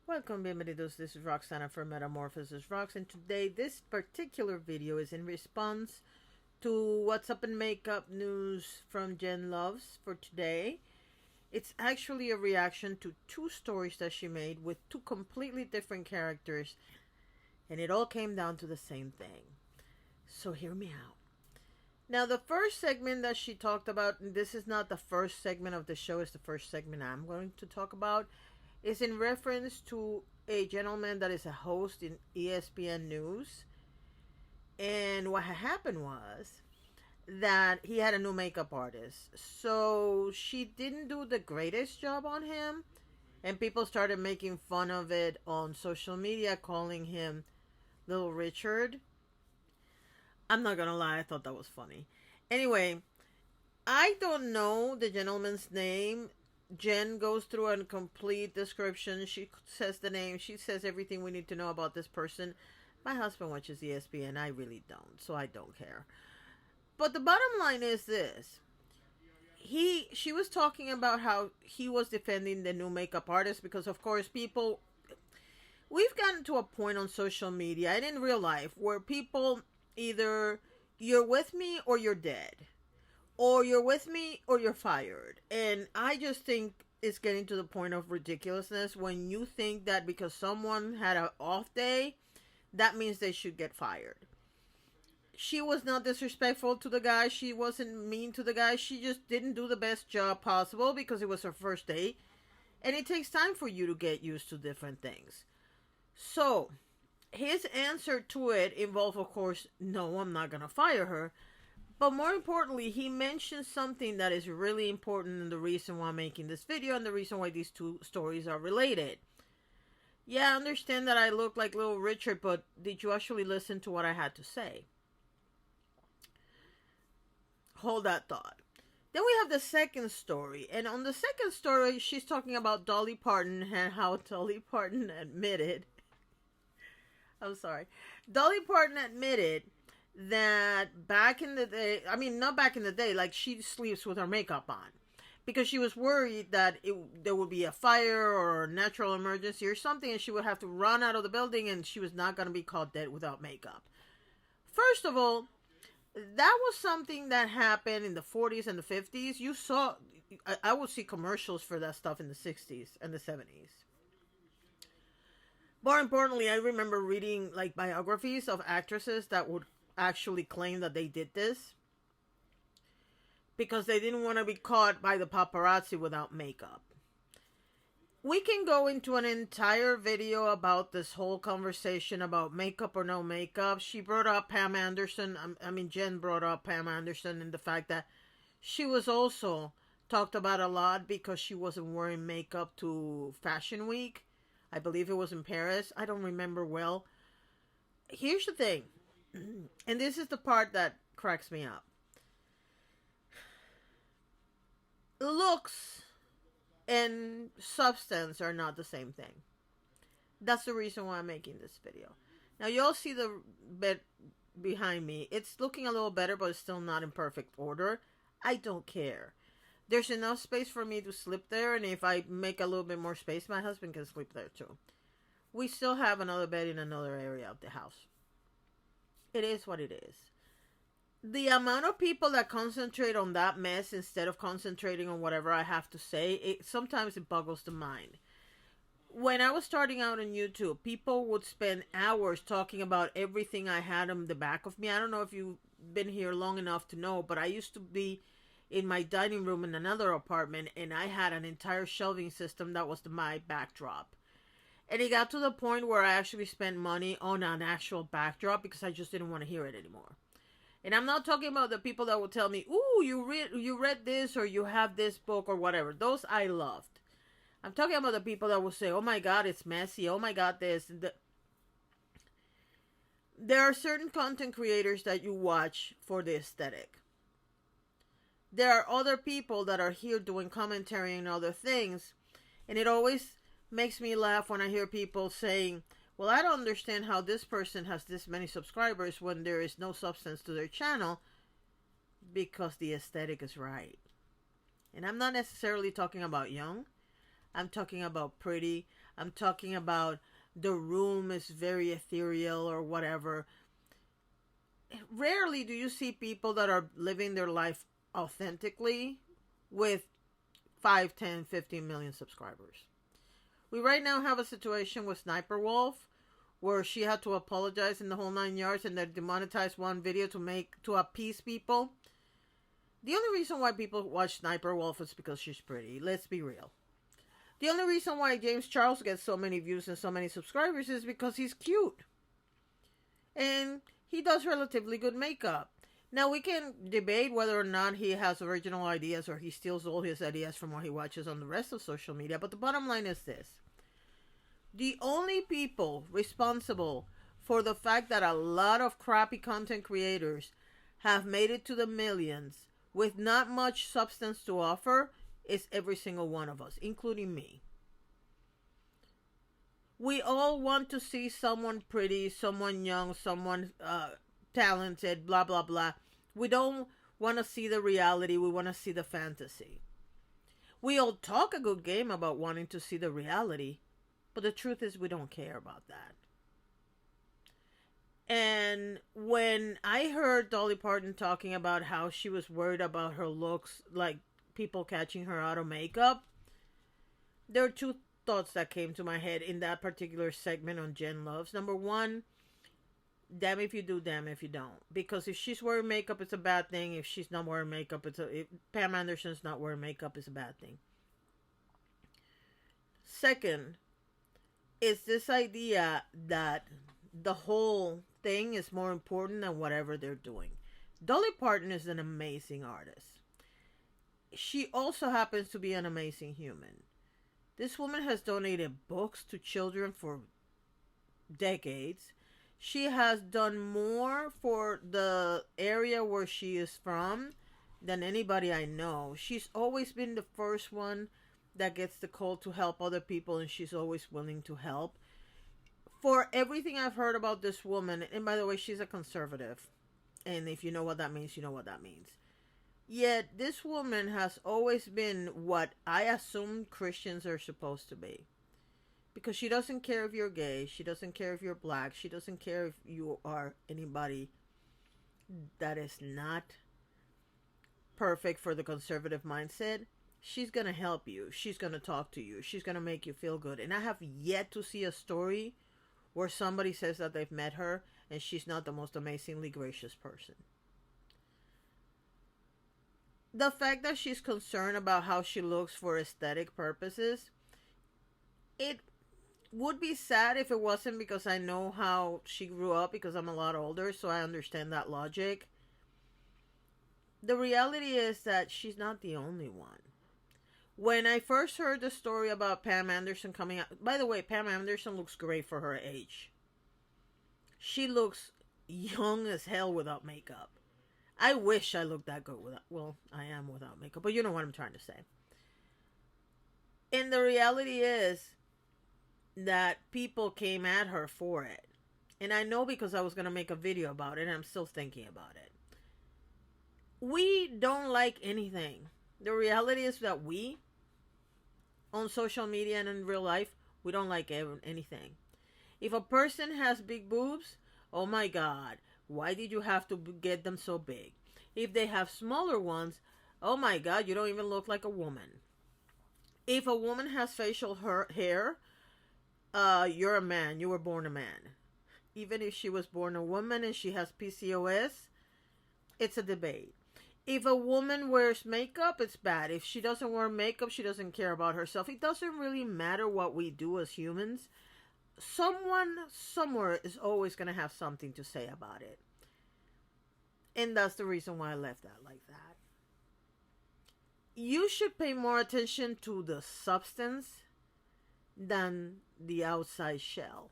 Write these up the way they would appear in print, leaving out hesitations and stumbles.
Welcome, bienvenidos. This is Roxana from Metamorphosis Rocks, and today this particular video is in response to What's Up in Makeup news from Jen Loves for today. It's actually a reaction to two stories that she made with two completely different characters, and it all came down to the same thing. So hear me out. Now, the first segment that she talked about, and this is not the first segment of the show, it's the first segment I'm going to talk about, is in reference to a gentleman that is a host in ESPN News. And what had happened was that he had a new makeup artist. So she didn't do the greatest job on him. And people started making fun of it on social media, calling him Little Richard. I'm not gonna lie, I thought that was funny. Anyway, I don't know the gentleman's name. Jen goes through a complete description. She says the name. She says everything we need to know about this person. My husband watches ESPN. I really don't, so I don't care. But the bottom line is this. She was talking about how he was defending the new makeup artist because, of course, we've gotten to a point on social media and in real life where people either you're with me or you're dead. Or you're with me or you're fired. And I just think it's getting to the point of ridiculousness when you think that because someone had an off day, that means they should get fired. She was not disrespectful to the guy. She wasn't mean to the guy. She just didn't do the best job possible because it was her first day. And it takes time for you to get used to different things. So, his answer to it involved, of course, no, I'm not going to fire her. But more importantly, he mentioned something that is really important and the reason why I'm making this video and the reason why these two stories are related. Yeah, I understand that I look like Little Richard, but did you actually listen to what I had to say? Hold that thought. Then we have the second story. And on the second story, she's talking about Dolly Parton and how Dolly Parton admitted... I'm sorry. Dolly Parton admitted that back in the day, I mean, not back in the day, like she sleeps with her makeup on because she was worried that there would be a fire or a natural emergency or something and she would have to run out of the building and she was not going to be caught dead without makeup. First of all, that was something that happened in the 40s and the 50s. You saw, I would see commercials for that stuff in the 60s and the 70s. More importantly, I remember reading like biographies of actresses that would actually claim that they did this because they didn't want to be caught by the paparazzi without makeup. We can go into an entire video about this whole conversation about makeup or no makeup. She brought up Pam Anderson. Jen brought up Pam Anderson and the fact that she was also talked about a lot because she wasn't wearing makeup to Fashion Week. I believe it was in Paris. I don't remember well. Here's the thing. And this is the part that cracks me up. Looks and substance are not the same thing. That's the reason why I'm making this video. Now, you'll see the bed behind me. It's looking a little better, but it's still not in perfect order. I don't care. There's enough space for me to sleep there, and if I make a little bit more space, my husband can sleep there too. We still have another bed in another area of the house. It is what it is. The amount of people that concentrate on that mess instead of concentrating on whatever I have to say, sometimes it boggles the mind. When I was starting out on YouTube, people would spend hours talking about everything I had on the back of me. I don't know if you've been here long enough to know, but I used to be in my dining room in another apartment, and I had an entire shelving system that was my backdrop. And it got to the point where I actually spent money on an actual backdrop because I just didn't want to hear it anymore. And I'm not talking about the people that will tell me, ooh, you read this or you have this book or whatever. Those I loved. I'm talking about the people that will say, oh my God, it's messy. Oh my God, this. There are certain content creators that you watch for the aesthetic. There are other people that are here doing commentary and other things. And it always makes me laugh when I hear people saying, well, I don't understand how this person has this many subscribers when there is no substance to their channel, because the aesthetic is right. And I'm not necessarily talking about young. I'm talking about pretty. I'm talking about the room is very ethereal or whatever. Rarely do you see people that are living their life authentically with 5, 10, 15 million subscribers. We right now have a situation with Sniper Wolf where she had to apologize in the whole 9 yards and they demonetized one video to appease people. The only reason why people watch Sniper Wolf is because she's pretty. Let's be real. The only reason why James Charles gets so many views and so many subscribers is because he's cute. And he does relatively good makeup. Now, we can debate whether or not he has original ideas or he steals all his ideas from what he watches on the rest of social media. But the bottom line is this. The only people responsible for the fact that a lot of crappy content creators have made it to the millions with not much substance to offer is every single one of us, including me. We all want to see someone pretty, someone young, someone talented, blah, blah, blah. We don't want to see the reality. We want to see the fantasy. We all talk a good game about wanting to see the reality, but the truth is we don't care about that. And when I heard Dolly Parton talking about how she was worried about her looks, like people catching her out of makeup, there are two thoughts that came to my head in that particular segment on Jen Loves. Number one, damn if you do, damn if you don't. Because if she's wearing makeup, it's a bad thing. If she's not wearing makeup, if Pam Anderson's not wearing makeup, it's a bad thing. Second, is this idea that the whole thing is more important than whatever they're doing. Dolly Parton is an amazing artist. She also happens to be an amazing human. This woman has donated books to children for decades. She has done more for the area where she is from than anybody I know. She's always been the first one that gets the call to help other people, and she's always willing to help. For everything I've heard about this woman, and by the way, she's a conservative. And if you know what that means, you know what that means. Yet, this woman has always been what I assume Christians are supposed to be. Because she doesn't care if you're gay. She doesn't care if you're black. She doesn't care if you are anybody that is not perfect for the conservative mindset. She's going to help you. She's going to talk to you. She's going to make you feel good. And I have yet to see a story where somebody says that they've met her and she's not the most amazingly gracious person. The fact that she's concerned about how she looks for aesthetic purposes, it would be sad if it wasn't because I know how she grew up, because I'm a lot older, so I understand that logic. The reality is that she's not the only one. When I first heard the story about Pam Anderson coming out, by the way, Pam Anderson looks great for her age. She looks young as hell without makeup. I wish I looked that good without, well, I am without makeup, but you know what I'm trying to say. And the reality is that people came at her for it. And I know because I was going to make a video about it, and I'm still thinking about it. We don't like anything. The reality is that we, on social media and in real life, we don't like anything. If a person has big boobs, oh my God, why did you have to get them so big? If they have smaller ones, oh my God, you don't even look like a woman. If a woman has facial hair, you're a man. You were born a man. Even if she was born a woman and she has PCOS, it's a debate. If a woman wears makeup, it's bad. If she doesn't wear makeup, she doesn't care about herself. It doesn't really matter what we do as humans. Someone somewhere is always going to have something to say about it. And that's the reason why I left that like that. You should pay more attention to the substance than the outside shell.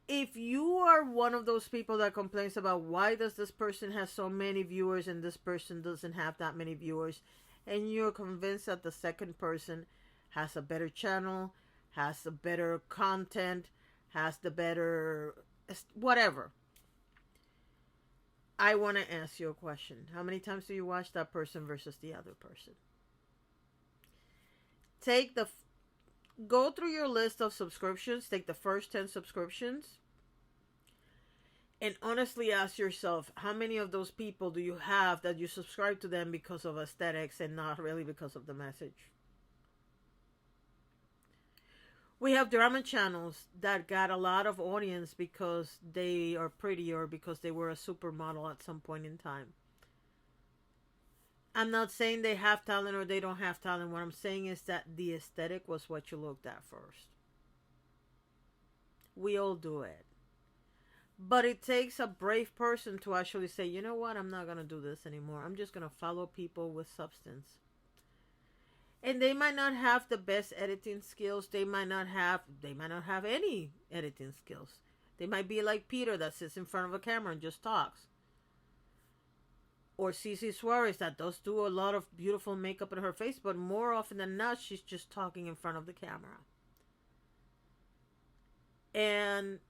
If you are one of those people that complains about why does this person have so many viewers and this person doesn't have that many viewers, and you're convinced that the second person has a better channel, has a better content, has the better whatever, I want to ask you a question. How many times do you watch that person versus the other person? Take the Go through your list of subscriptions, take the first 10 subscriptions, and honestly ask yourself, how many of those people do you have that you subscribe to them because of aesthetics and not really because of the message? We have drama channels that got a lot of audience because they are pretty or because they were a supermodel at some point in time. I'm not saying they have talent or they don't have talent. What I'm saying is that the aesthetic was what you looked at first. We all do it. But it takes a brave person to actually say, you know what, I'm not going to do this anymore. I'm just going to follow people with substance. And they might not have the best editing skills. They might not have any editing skills. They might be like Peter that sits in front of a camera and just talks. Or Cece Suarez that does do a lot of beautiful makeup on her face, but more often than not, she's just talking in front of the camera. And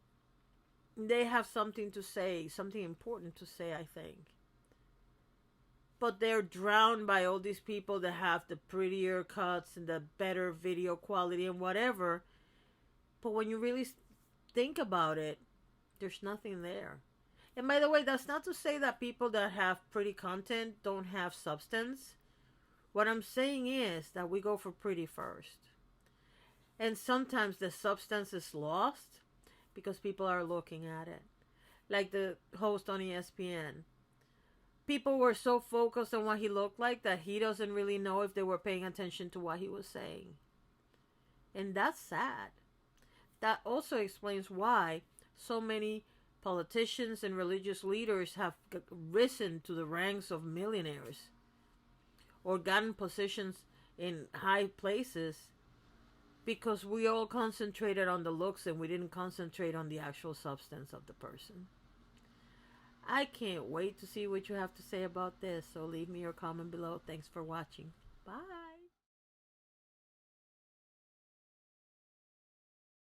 they have something to say, something important to say, I think. But they're drowned by all these people that have the prettier cuts and the better video quality and whatever. But when you really think about it, there's nothing there. And by the way, that's not to say that people that have pretty content don't have substance. What I'm saying is that we go for pretty first. And sometimes the substance is lost because people are looking at it. Like the host on ESPN. People were so focused on what he looked like that he doesn't really know if they were paying attention to what he was saying. And that's sad. That also explains why so many politicians and religious leaders have risen to the ranks of millionaires or gotten positions in high places, because we all concentrated on the looks and we didn't concentrate on the actual substance of the person. I can't wait to see what you have to say about this, so leave me your comment below. Thanks for watching. Bye.